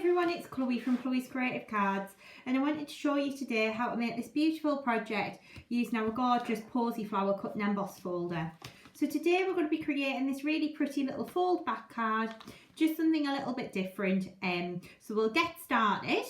everyone, it's Chloe from Chloe's Creative Cards, and I wanted to show you today how to make this beautiful project using our gorgeous Posy flower cut and emboss folder. So today we're going to be creating this really pretty little fold back card, just something a little bit different. So we'll get started.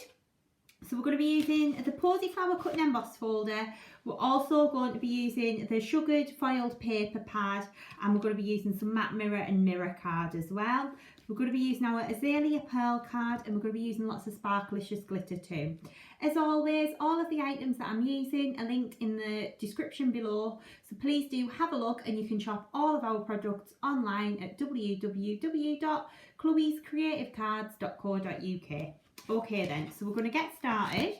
So we're going to be using the Posy flower cut and emboss folder. We're also going to be using the sugared foiled paper pad, and we're going to be using some matte mirror and mirror card as well. We're going to be using our azalea pearl card, and we're going to be using lots of sparklicious glitter too. As always, all of the items that I'm using are linked in the description below, so please do have a look, and you can shop all of our products online at www.chloescreativecards.co.uk. Okay then, so we're going to get started.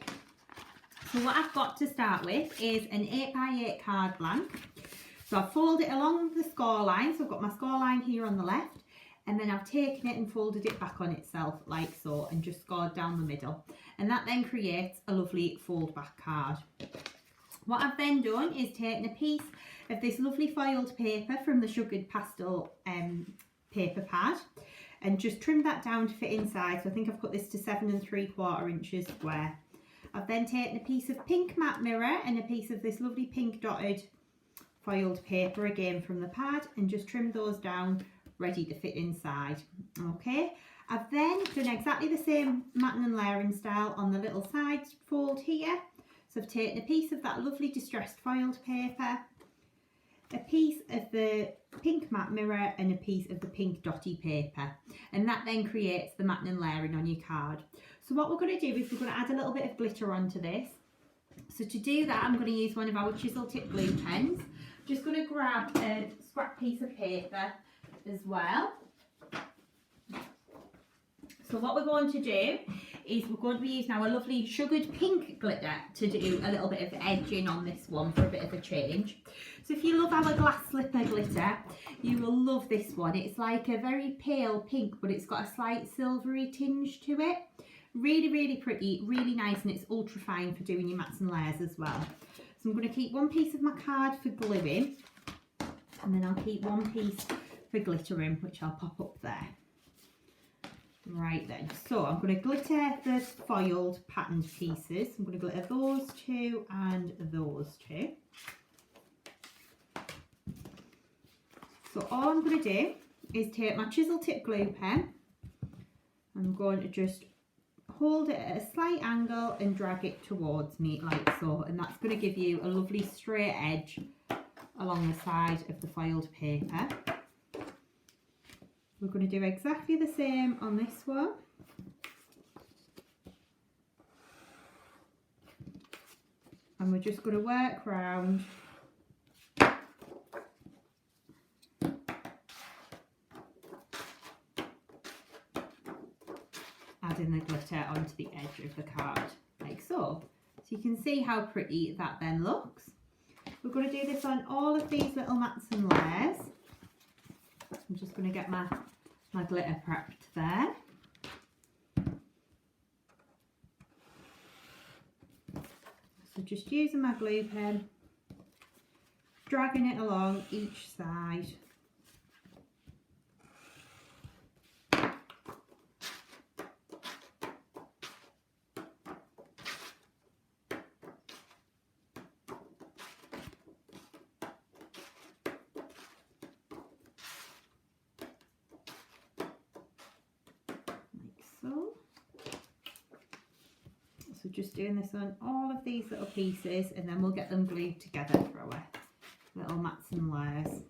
So what I've got to start with is an 8x8 card blank. So I've folded it along the score line, so I've got my score line here on the left, and then I've taken it and folded it back on itself like so, and just scored down the middle, and that then creates a lovely fold back card. What I've then done is taken a piece of this lovely foiled paper from the sugared pastel paper pad, and just trimmed that down to fit inside. So I think I've cut this to 7 3/4 inches square. I've then taken a piece of pink matte mirror and a piece of this lovely pink dotted foiled paper again from the pad, and just trimmed those down ready to fit inside. Okay, I've then done exactly the same matting and layering style on the little side fold here. So I've taken a piece of that lovely distressed foiled paper, a piece of the pink matte mirror and a piece of the pink dotty paper, and that then creates the matting and layering on your card. So what we're going to do is we're going to add a little bit of glitter onto this. So to do that, I'm going to use one of our chisel tip glue pens. I'm just going to grab a scrap piece of paper as well. So what we're going to do is we're going to be using our lovely sugared pink glitter to do a little bit of edging on this one for a bit of a change. So if you love our glass slipper glitter, you will love this one. It's like a very pale pink, but it's got a slight silvery tinge to it. Really pretty, really nice, and it's ultra fine for doing your mats and layers as well. So I'm going to keep one piece of my card for gluing, and then I'll keep one piece for glittering, which I'll pop up there. Right then, so I'm going to glitter the foiled patterned pieces. I'm going to glitter those two and those two. So all I'm going to do is take my chisel tip glue pen. I'm going to just hold it at a slight angle and drag it towards me like so, and that's going to give you a lovely straight edge along the side of the foiled paper. We're going to do exactly the same on this one. And we're just going to work round adding the glitter onto the edge of the card like so. So you can see how pretty that then looks. We're going to do this on all of these little mats and layers. I'm just going to get my glitter prepped there. So just using my glue pen, dragging it along each side. So just doing this on all of these little pieces, and then we'll get them glued together for our little mats and layers.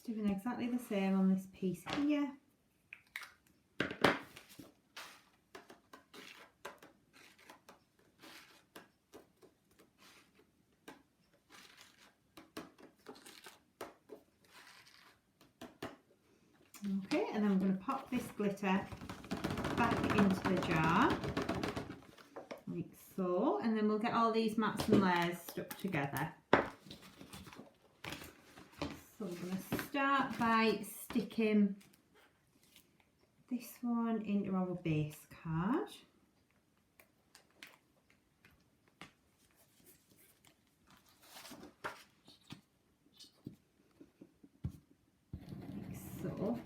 Doing exactly the same on this piece here. Okay, and then I'm going to pop this glitter back into the jar like so. and then we'll get all these mats and layers stuck together. So we're going to start by sticking this one into our base card. Like so.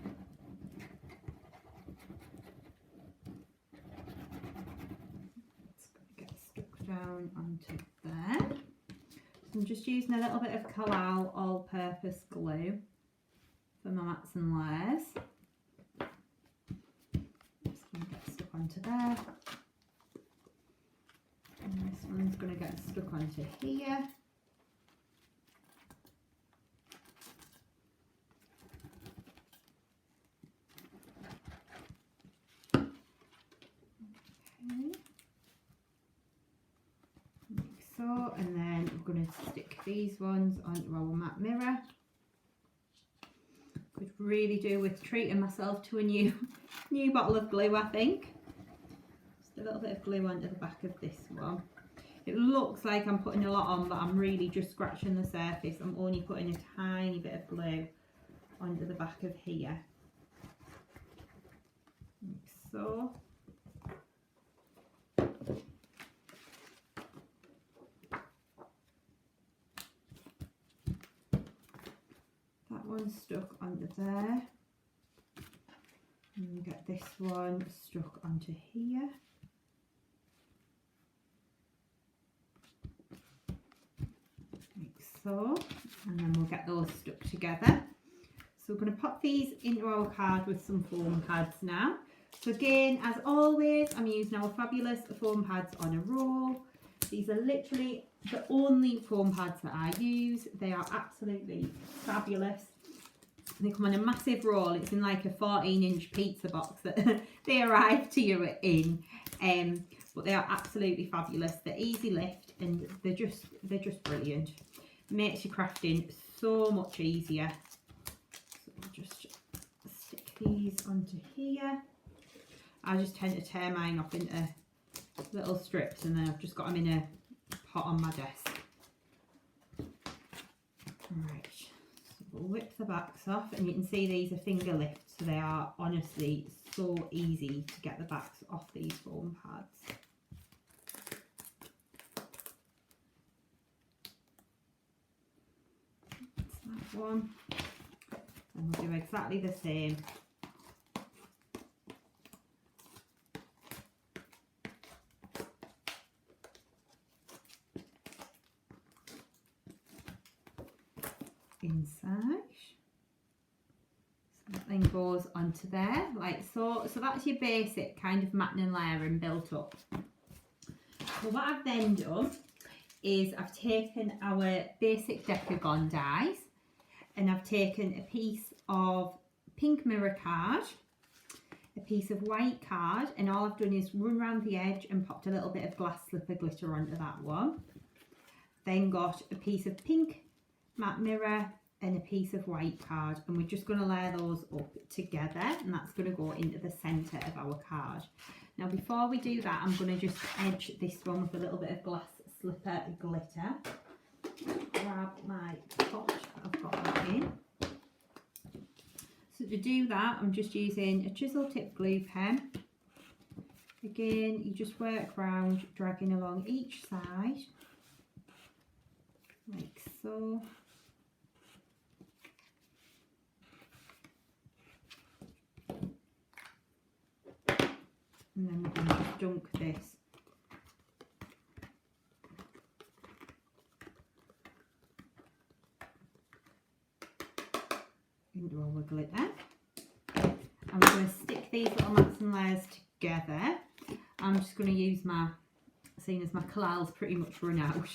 Down onto there. So I'm just using a little bit of Collal all-purpose glue for my mats and layers. Just going to get stuck onto there. And this one's going to get stuck onto here. So, and then we're going to stick these ones onto our matte mirror. Could really do with treating myself to a new bottle of glue, I think. Just a little bit of glue onto the back of this one. It looks like I'm putting a lot on, but I'm really just scratching the surface. I'm only putting a tiny bit of glue onto the back of here. Like so. One stuck onto there, and get this one stuck onto here. Like so, and then we'll get those stuck together. So we're going to pop these into our card with some foam pads now. So again, as always, I'm using our fabulous foam pads on a roll. These are literally the only foam pads that I use. They are absolutely fabulous. They come on a massive roll. It's in like a 14-inch pizza box that they arrive to you in. But they are absolutely fabulous. They're easy lift and they're just brilliant. Makes your crafting so much easier. So I'll just stick these onto here. I just tend to tear mine off into little strips, and then I've just got them in a pot on my desk. Right. We'll whip the backs off, and you can see these are finger lifts, so they are honestly so easy to get the backs off these foam pads. That's that one, and we'll do exactly the same. Inside, so that then goes onto there like so. So that's your basic kind of matting and layering built up. So what I've then done is I've taken our basic Decagon dies, and I've taken a piece of pink mirror card, a piece of white card, and all I've done is run around the edge and popped a little bit of glass slipper glitter onto that one. Then got a piece of pink matte mirror and a piece of white card, and we're just going to layer those up together, and that's going to go into the centre of our card. Now before we do that, I'm going to just edge this one with a little bit of glass slipper glitter. Grab my pot that I've got that in. So to do that, I'm just using a chisel tip glue pen. Again, you just work round, dragging along each side like so. And then we're going to just dunk this into our glitter. I'm going to stick these little mats and layers together. I'm just going to use my, seeing as my Collal's pretty much run out,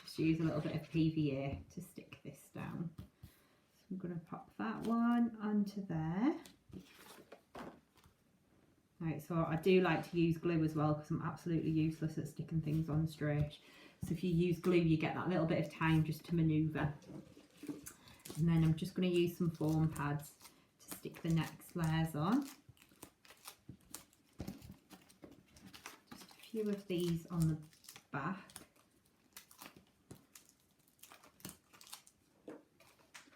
just use a little bit of PVA to stick this down. So I'm going to pop that one onto there. Right, so I do like to use glue as well because I'm absolutely useless at sticking things on straight. So if you use glue, you get that little bit of time just to manoeuvre. And then I'm just going to use some foam pads to stick the next layers on. Just a few of these on the back.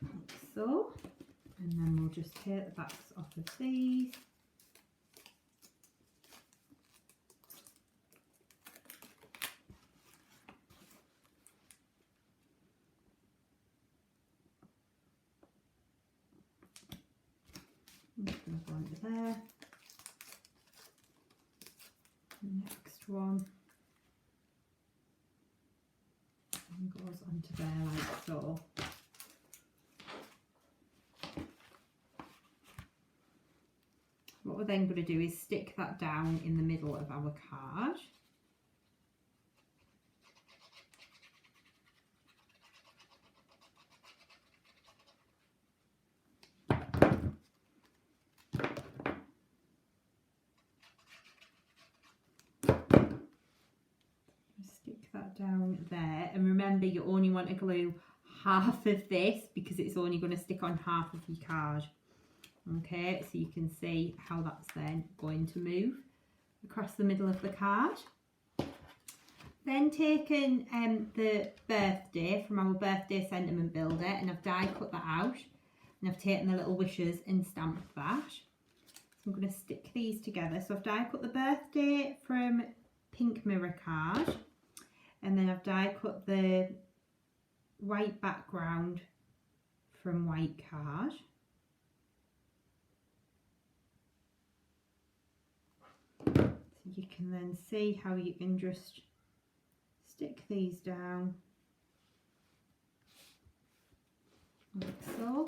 Like so. And then we'll just take the backs off of these. I'm just going to go into there. Next one. And goes onto there like so. What we're then going to do is stick that down in the middle of our card. Stick that down there, and remember you only want to glue half of this because it's only going to stick on half of your card. Okay, so you can see how that's then going to move across the middle of the card. Then taken the birthday from our birthday sentiment builder, and I've die cut that out, and I've taken the little wishes and stamped that. So I'm going to stick these together. So I've die cut the birthday from pink mirror card, and then I've die cut the white background from white card. So you can then see how you can just stick these down like so.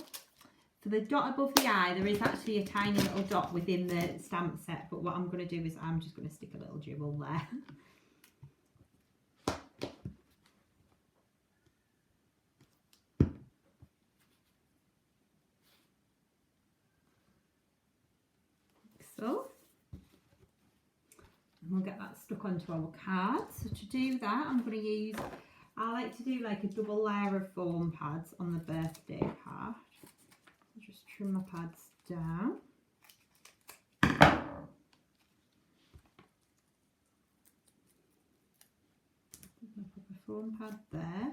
For the dot above the eye, there is actually a tiny little dot within the stamp set, but what I'm going to do is I'm just going to stick a little jewel there. Like so. And we'll get that stuck onto our card. So to do that, I'm going to use, I like to do like a double layer of foam pads on the birthday card. Just trim my pads down. Put a foam pad there.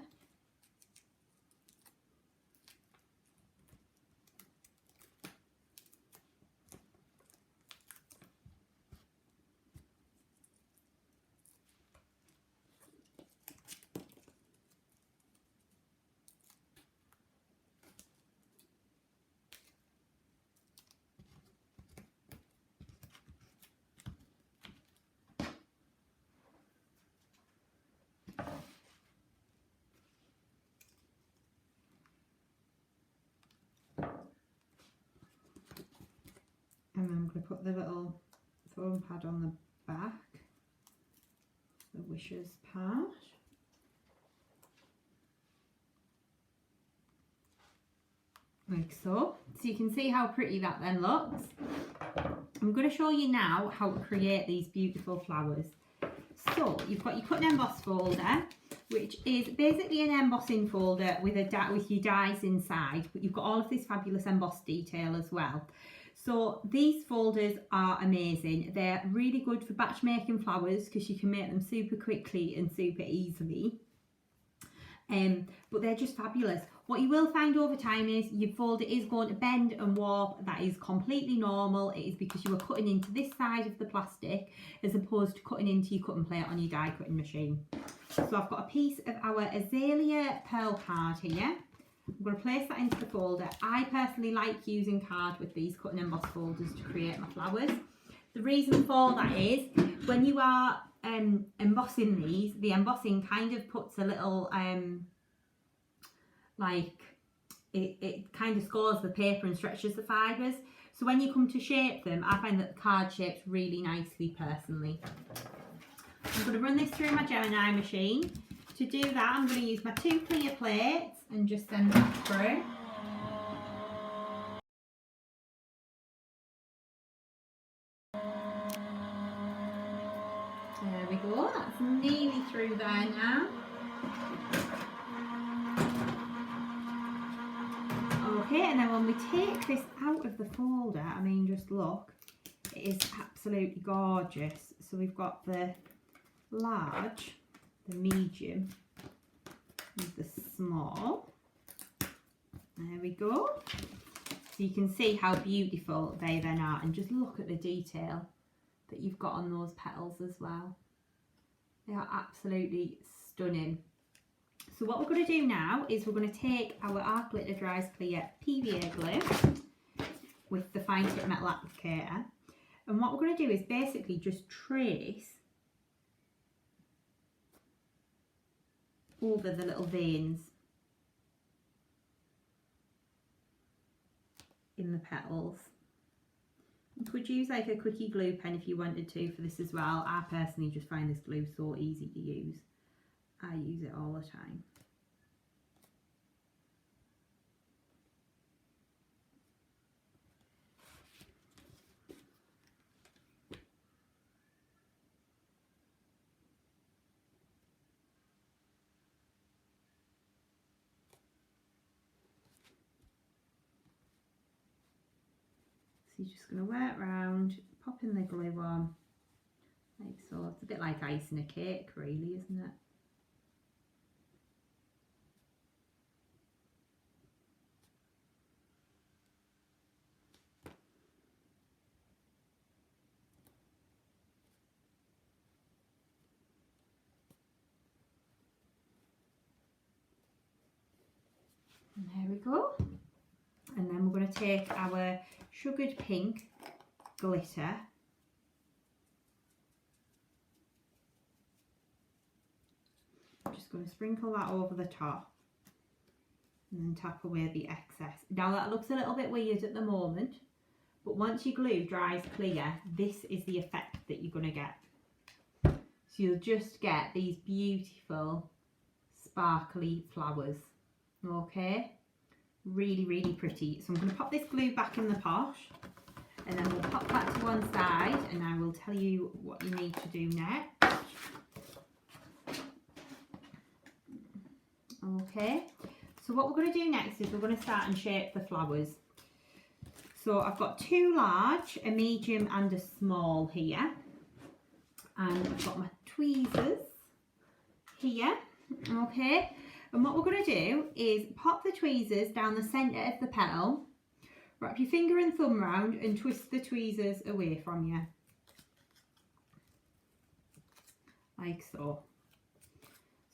And then I'm going to put the little foam pad on the back, the wishes part. Like so. So you can see how pretty that then looks. I'm going to show you now how to create these beautiful flowers. So you've got your cut and emboss folder, which is basically an embossing folder with your dies inside, but you've got all of this fabulous embossed detail as well. So these folders are amazing. They're really good for batch making flowers because you can make them super quickly and super easily. But they're just fabulous. What you will find over time is your folder is going to bend and warp. That is completely normal. It is because you are cutting into this side of the plastic as opposed to cutting into your cut and plate on your die cutting machine. So I've got a piece of our azalea pearl card here. I'm going to place that into the folder. I personally like using card with these cut and emboss folders to create my flowers. The reason for that is when you are embossing these, the embossing kind of puts a little it kind of scores the paper and stretches the fibres. So when you come to shape them, I find that the card shapes really nicely personally. I'm going to run this through my Gemini machine. To do that, I'm going to use my 2 clear plates and just send that through. There we go, that's nearly through there now. Okay, and then when we take this out of the folder, I mean, just look, it is absolutely gorgeous. So we've got the large, the medium with the small. There we go. So you can see how beautiful they then are, and just look at the detail that you've got on those petals as well. They are absolutely stunning. So what we're going to do now is we're going to take our Art Glitter Dries Clear PVA glue with the fine tip metal applicator, and what we're going to do is basically just trace over the little veins in the petals. You could use like a quickie glue pen if you wanted to for this as well. I personally just find this glue so easy to use. I use it all the time. So you're just going to wear it round, popping the glue on, like so. It's a bit like icing a cake really, isn't it? And there we go. And then we're going to take our sugared pink glitter, I'm just going to sprinkle that over the top and then tap away the excess. Now that looks a little bit weird at the moment, but once your glue dries clear, this is the effect that you're going to get. So you'll just get these beautiful sparkly flowers. Okay, really, really pretty. So I'm going to pop this glue back in the pot, and then we'll pop that to one side, and I will tell you what you need to do next. Okay, so what we're going to do next is we're going to start and shape the flowers. So I've got two large, a medium and a small here, and I've got my tweezers here. Okay, and what we're going to do is pop the tweezers down the centre of the petal, wrap your finger and thumb round and twist the tweezers away from you, like so.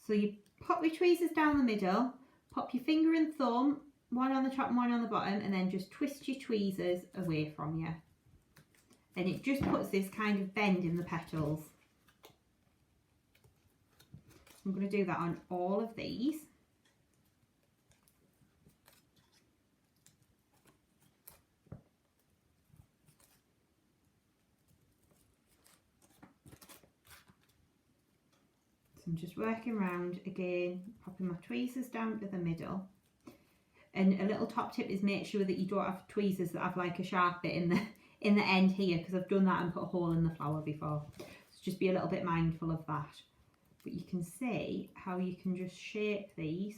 So you pop your tweezers down the middle, pop your finger and thumb, one on the top and one on the bottom, and then just twist your tweezers away from you. And it just puts this kind of bend in the petals. I'm going to do that on all of these. So I'm just working around again, popping my tweezers down to the middle. And a little top tip is make sure that you don't have tweezers that have like a sharp bit in the end here, because I've done that and put a hole in the flower before. So just be a little bit mindful of that. But you can see how you can just shape these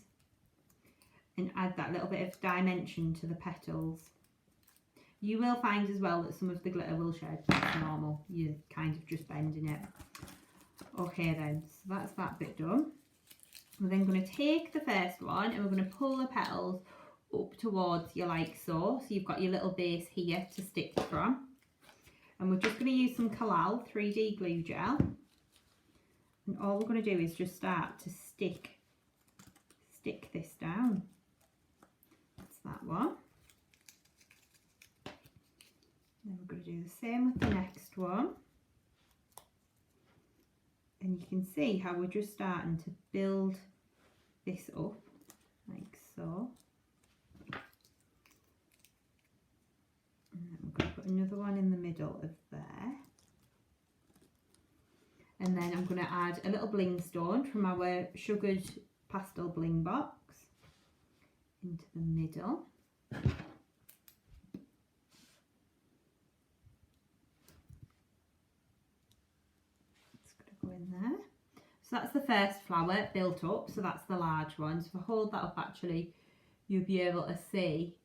and add that little bit of dimension to the petals. You will find as well that some of the glitter will shed. That's normal. You're kind of just bending it. Okay then, so that's that bit done. We're then going to take the first one and we're going to pull the petals up towards you like so. So you've got your little base here to stick from. And we're just going to use some Collal 3D glue gel. And all we're going to do is just start to stick this down. That's that one. Then we're going to do the same with the next one. And you can see how we're just starting to build this up like so. And then we're going to put another one in the middle of there. And then I'm going to add a little bling stone from our sugared pastel bling box into the middle. It's going to go in there. So that's the first flower built up, so that's the large one. So if I hold that up, actually, you'll be able to see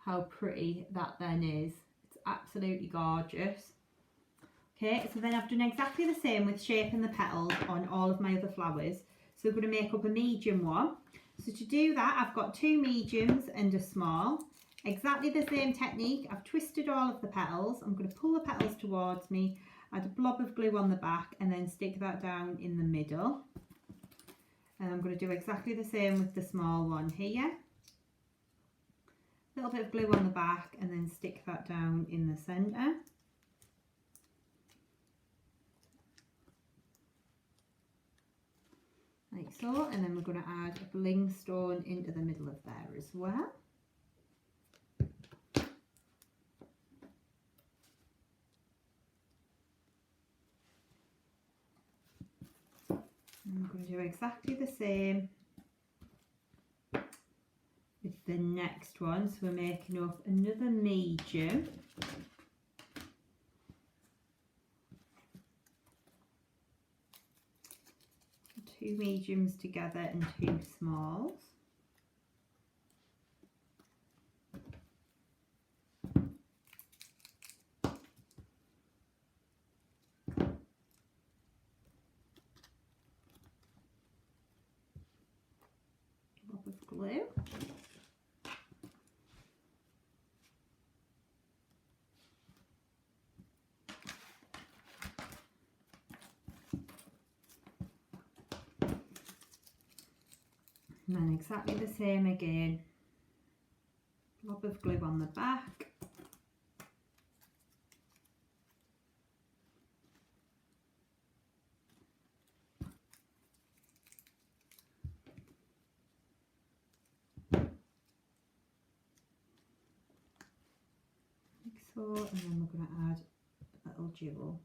how pretty that then is. It's absolutely gorgeous. Okay, so then I've done exactly the same with shaping the petals on all of my other flowers. So we're going to make up a medium one. So to do that, I've got 2 mediums and a small. Exactly the same technique. I've twisted all of the petals. I'm going to pull the petals towards me, add a blob of glue on the back, and then stick that down in the middle. And I'm going to do exactly the same with the small one here. A little bit of glue on the back and then stick that down in the centre. Like so, and then we're going to add a bling stone into the middle of there as well. And I'm going to do exactly the same with the next one. So we're making up another medium. Two mediums together and 2 smalls. Blob of glue. And then exactly the same again, blob of glue on the back, like so, and then we're going to add a little jewel.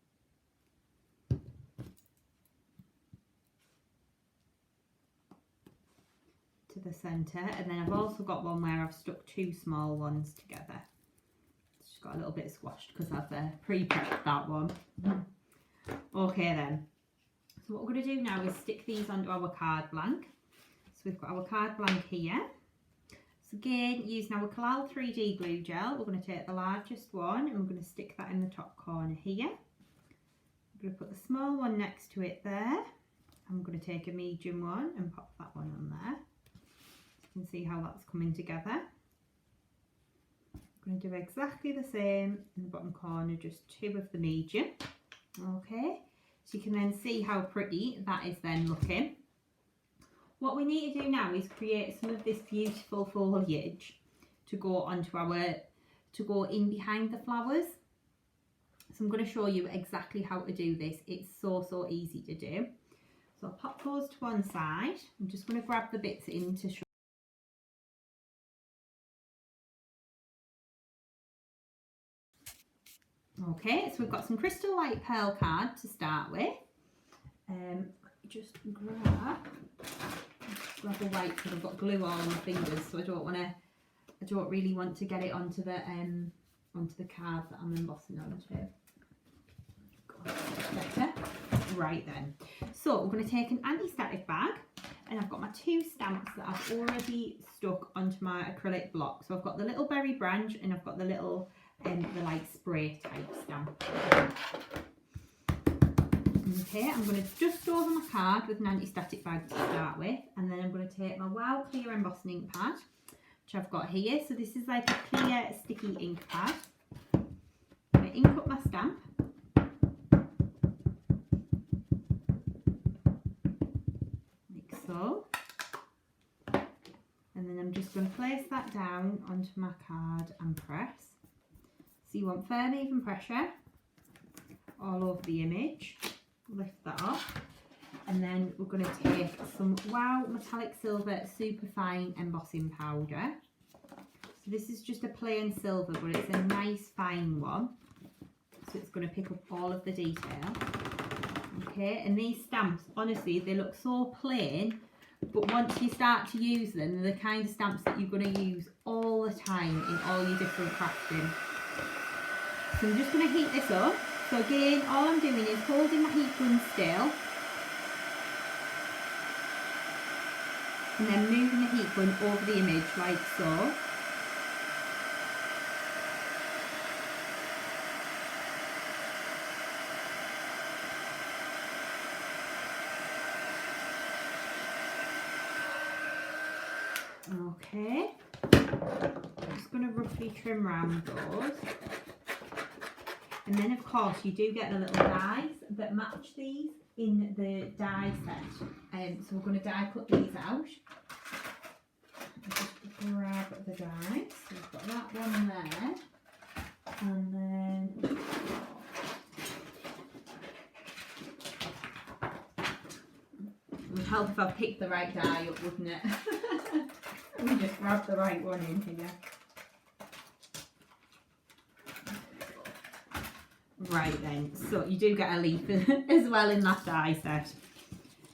To the centre, and then I've also got one where I've stuck 2 small ones together. It's just got a little bit squashed because I've pre-prepped that one. Okay then, so what we're going to do now is stick these onto our card blank. So we've got our card blank here. So again, using our Collal 3D glue gel, we're going to take the largest one and we're going to stick that in the top corner here. We're going to put the small one next to it there. I'm going to take a medium one and pop that one on there. You can see how that's coming together. I'm going to do exactly the same in the bottom corner, just 2 of the medium. Okay, so you can then see how pretty that is then looking. What we need to do now is create some of this beautiful foliage to go onto to go in behind the flowers. So I'm going to show you exactly how to do this. It's so easy to do. So I'll pop those to one side. I'm just going to grab the bits in to show. Okay, so we've got some crystal light pearl card to start with. Just grab the white because I've got glue all on my fingers, so I don't really want to get it onto the card that I'm embossing onto. Better. Right then. So we're going to take an anti-static bag, and I've got my 2 stamps that I've already stuck onto my acrylic block. So I've got the little berry branch and I've got the little the like spray type stamp. Okay, I'm going to dust over my card with an anti-static bag to start with, and then I'm going to take my Wow Clear embossing ink pad, which I've got here. So this is like a clear sticky ink pad. I'm going to ink up my stamp. Like so. And then I'm just going to place that down onto my card and press. So you want firm, even pressure all over the image. Lift that up, and then we're going to take some Wow Metallic Silver Superfine Embossing Powder. So this is just a plain silver, but it's a nice fine one. So it's going to pick up all of the detail. Okay, and these stamps, honestly, they look so plain, but once you start to use them, they're the kind of stamps that you're going to use all the time in all your different crafting. So I'm just going to heat this up. So again, all I'm doing is holding my heat gun still and then moving the heat gun over the image like so. Okay, I'm just going to roughly trim around those. And then of course you do get the little dies that match these in the die set. So we're going to die cut these out. Just grab the dies. So we've got that one there. And then it would help if I picked the right die up, wouldn't it? We just grab the right one in here. Right then, so you do get a leaf as well in that die set.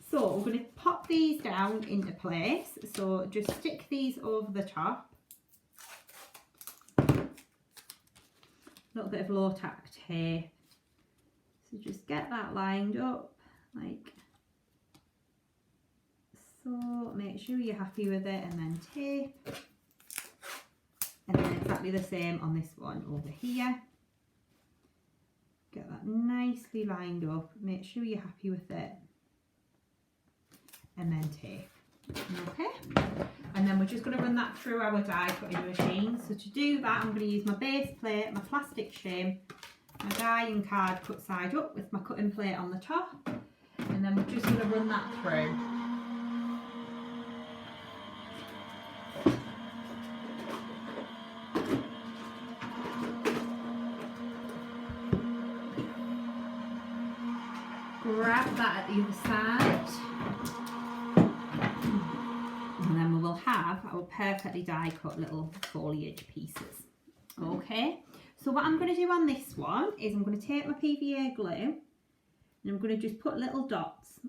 So we're going to pop these down into place. So just stick these over the top. A little bit of low tack tape. So just get that lined up like so. Make sure you're happy with it, and then tape. And then exactly the same on this one over here. Get that nicely lined up. Make sure you're happy with it. And then tape. Okay. And then we're just going to run that through our die cutting machine. So to do that, I'm going to use my base plate, my plastic shim, my die and card cut side up with my cutting plate on the top. And then we're just going to run that through. Grab that at the other side, and then we will have our perfectly die cut little foliage pieces. Okay, so what I'm going to do on this one is I'm going to take my PVA glue and I'm going to just put little dots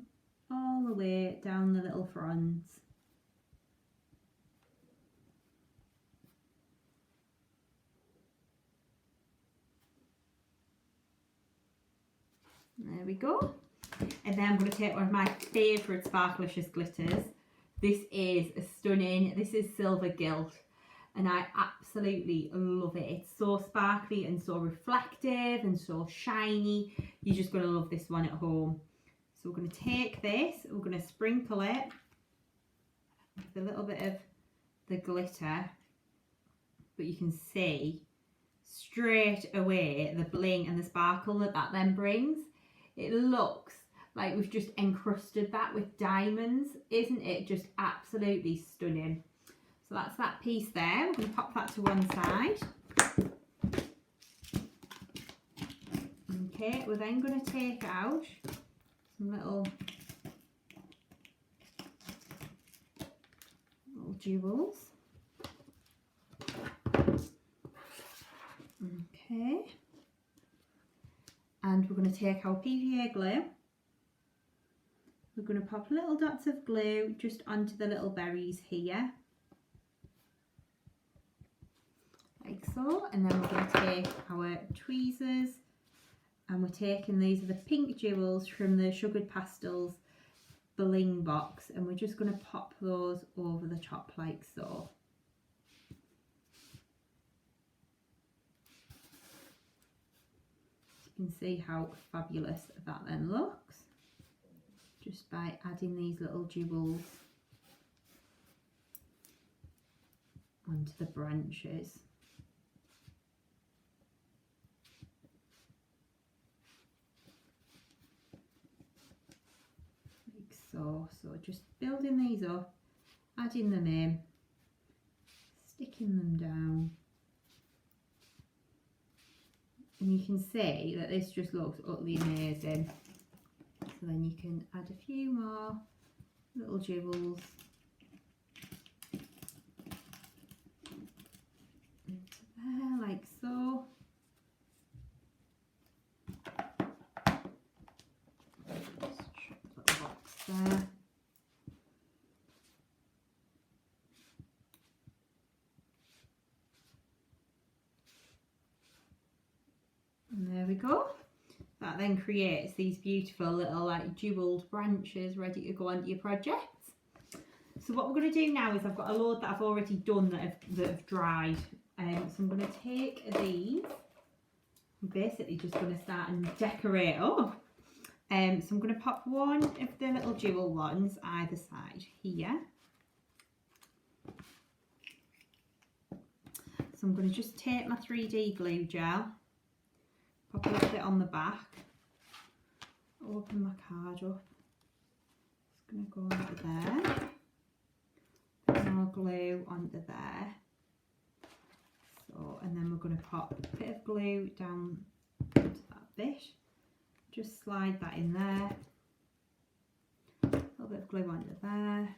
all the way down the little fronds. There we go. And then I'm going to take one of my favourite Sparklicious glitters. This is stunning. This is Silver Gilt, and I absolutely love it. It's so sparkly and so reflective and so shiny. You're just going to love this one at home. So we're going to take this, we're going to sprinkle it with a little bit of the glitter, but you can see straight away the bling and the sparkle that that then brings. It looks like we've just encrusted that with diamonds. Isn't it just absolutely stunning? So that's that piece there. We're going to pop that to one side. Okay, we're then going to take out some little jewels. Okay. And we're going to take our PVA glue. We're going to pop little dots of glue just onto the little berries here. Like so. And then we're going to take our tweezers, and we're taking, these are the pink jewels from the Sugared Pastels bling box, and we're just going to pop those over the top like so. You can see how fabulous that then looks just by adding these little jewels onto the branches. Like so. So just building these up, adding them in, sticking them down. And you can see that this just looks utterly amazing. So then you can add a few more little jewels into there, like so. Just chuck the little box there. And there we go. That then creates these beautiful little like jewelled branches ready to go onto your projects. So what we're going to do now is I've got a load that I've already done that have dried. So I'm going to take these. I'm basically just going to start and decorate up. So I'm going to pop one of the little jewel ones either side here. So I'm going to just take my 3D glue gel, pop a little bit on the back, open my card up. It's going to go onto there. Bit more glue onto there. So, and then we're going to pop a bit of glue down onto that bit. Just slide that in there. A little bit of glue onto there.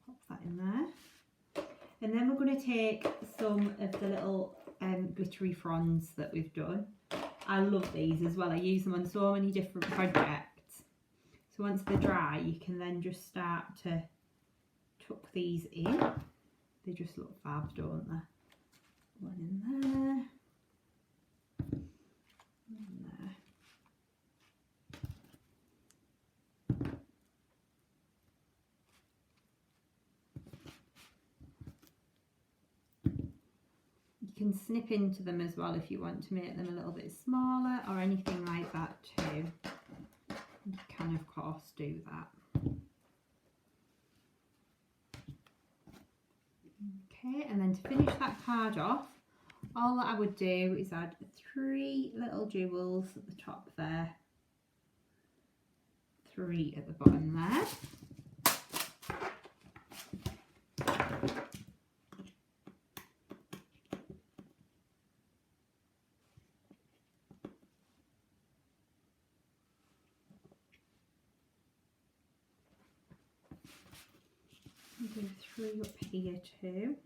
Pop that in there. And then we're going to take some of the little glittery fronds that we've done. I love these as well. I use them on so many different projects. So once they're dry, you can then just start to tuck these in. They just look fab, don't they? One in there. One there. You can snip into them as well if you want to make them a little bit smaller or anything like that too. You can of course do that. Okay, and then to finish that card off, all that I would do is add 3 little jewels at the top there, 3 at the bottom there. I'll do 3 up here too.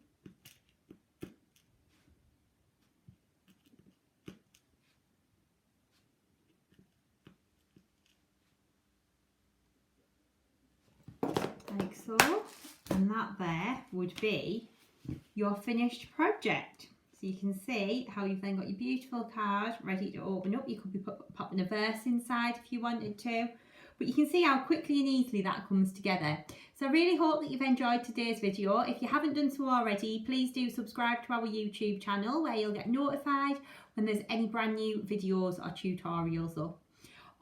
Like so, and that there would be your finished project. So you can see how you've then got your beautiful card ready to open up. You could be popping a verse inside if you wanted to, but you can see how quickly and easily that comes together. So I really hope that you've enjoyed today's video. If you haven't done so already, please do subscribe to our YouTube channel where you'll get notified when there's any brand new videos or tutorials up.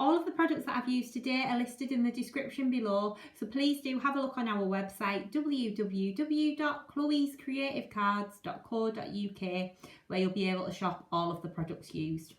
All of the products that I've used today are listed in the description below, so please do have a look on our website www.chloescreativecards.co.uk where you'll be able to shop all of the products used.